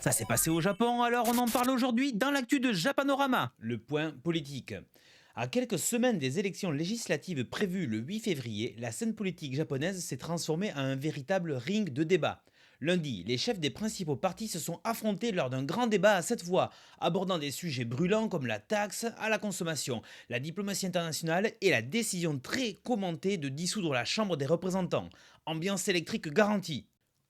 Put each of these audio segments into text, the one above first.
Ça s'est passé au Japon, alors on en parle aujourd'hui dans l'actu de Japanorama. Le point politique. À quelques semaines des élections législatives prévues le 8 février, la scène politique japonaise s'est transformée en un véritable ring de débat. Lundi, les chefs des principaux partis se sont affrontés lors d'un grand débat à 7 voix, abordant des sujets brûlants comme la taxe à la consommation, la diplomatie internationale et la décision très commentée de dissoudre la Chambre des représentants. Ambiance électrique garantie.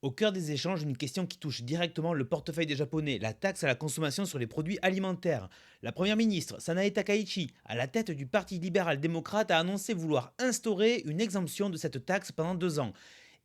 Au cœur des échanges, une question qui touche directement le portefeuille des Japonais, la taxe à la consommation sur les produits alimentaires. La première ministre, Sanae Takaichi, à la tête du Parti libéral-démocrate, a annoncé vouloir instaurer une exemption de cette taxe pendant 2 ans.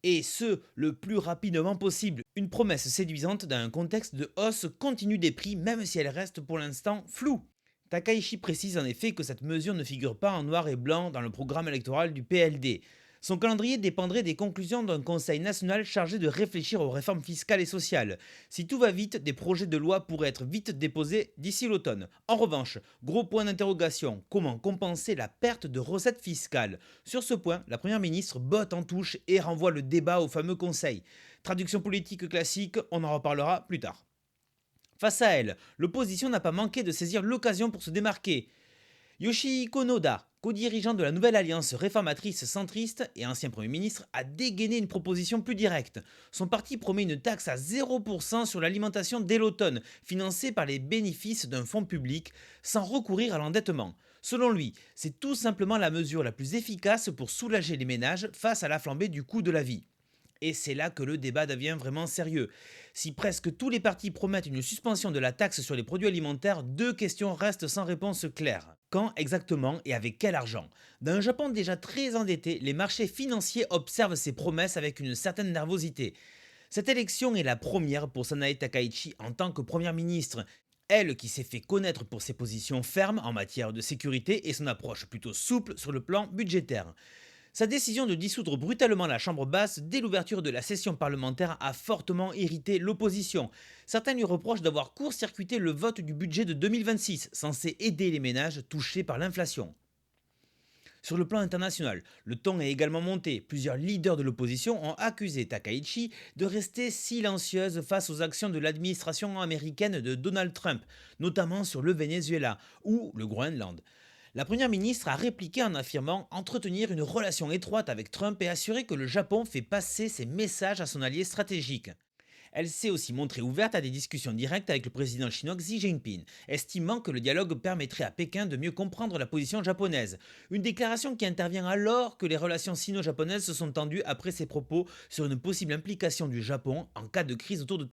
Et ce, le plus rapidement possible. Une promesse séduisante dans un contexte de hausse continue des prix, même si elle reste pour l'instant floue. Takaichi précise en effet que cette mesure ne figure pas en noir et blanc dans le programme électoral du PLD. Son calendrier dépendrait des conclusions d'un conseil national chargé de réfléchir aux réformes fiscales et sociales. Si tout va vite, des projets de loi pourraient être vite déposés d'ici l'automne. En revanche, gros point d'interrogation, comment compenser la perte de recettes fiscales? Sur ce point, la première ministre botte en touche et renvoie le débat au fameux conseil. Traduction politique classique, on en reparlera plus tard. Face à elle, l'opposition n'a pas manqué de saisir l'occasion pour se démarquer. Yoshihiko Noda, co-dirigeant de la nouvelle alliance réformatrice centriste et ancien Premier ministre, a dégainé une proposition plus directe. Son parti promet une taxe à 0% sur l'alimentation dès l'automne, financée par les bénéfices d'un fonds public, sans recourir à l'endettement. Selon lui, c'est tout simplement la mesure la plus efficace pour soulager les ménages face à la flambée du coût de la vie. Et c'est là que le débat devient vraiment sérieux. Si presque tous les partis promettent une suspension de la taxe sur les produits alimentaires, deux questions restent sans réponse claire. Quand exactement et avec quel argent? Dans un Japon déjà très endetté, les marchés financiers observent ces promesses avec une certaine nervosité. Cette élection est la première pour Sanae Takaichi en tant que première ministre. Elle qui s'est fait connaître pour ses positions fermes en matière de sécurité et son approche plutôt souple sur le plan budgétaire. Sa décision de dissoudre brutalement la Chambre basse dès l'ouverture de la session parlementaire a fortement irrité l'opposition. Certains lui reprochent d'avoir court-circuité le vote du budget de 2026, censé aider les ménages touchés par l'inflation. Sur le plan international, le ton est également monté. Plusieurs leaders de l'opposition ont accusé Takaichi de rester silencieuse face aux actions de l'administration américaine de Donald Trump, notamment sur le Venezuela ou le Groenland. La première ministre a répliqué en affirmant entretenir une relation étroite avec Trump et assurer que le Japon fait passer ses messages à son allié stratégique. Elle s'est aussi montrée ouverte à des discussions directes avec le président chinois Xi Jinping, estimant que le dialogue permettrait à Pékin de mieux comprendre la position japonaise. Une déclaration qui intervient alors que les relations sino-japonaises se sont tendues après ses propos sur une possible implication du Japon en cas de crise autour de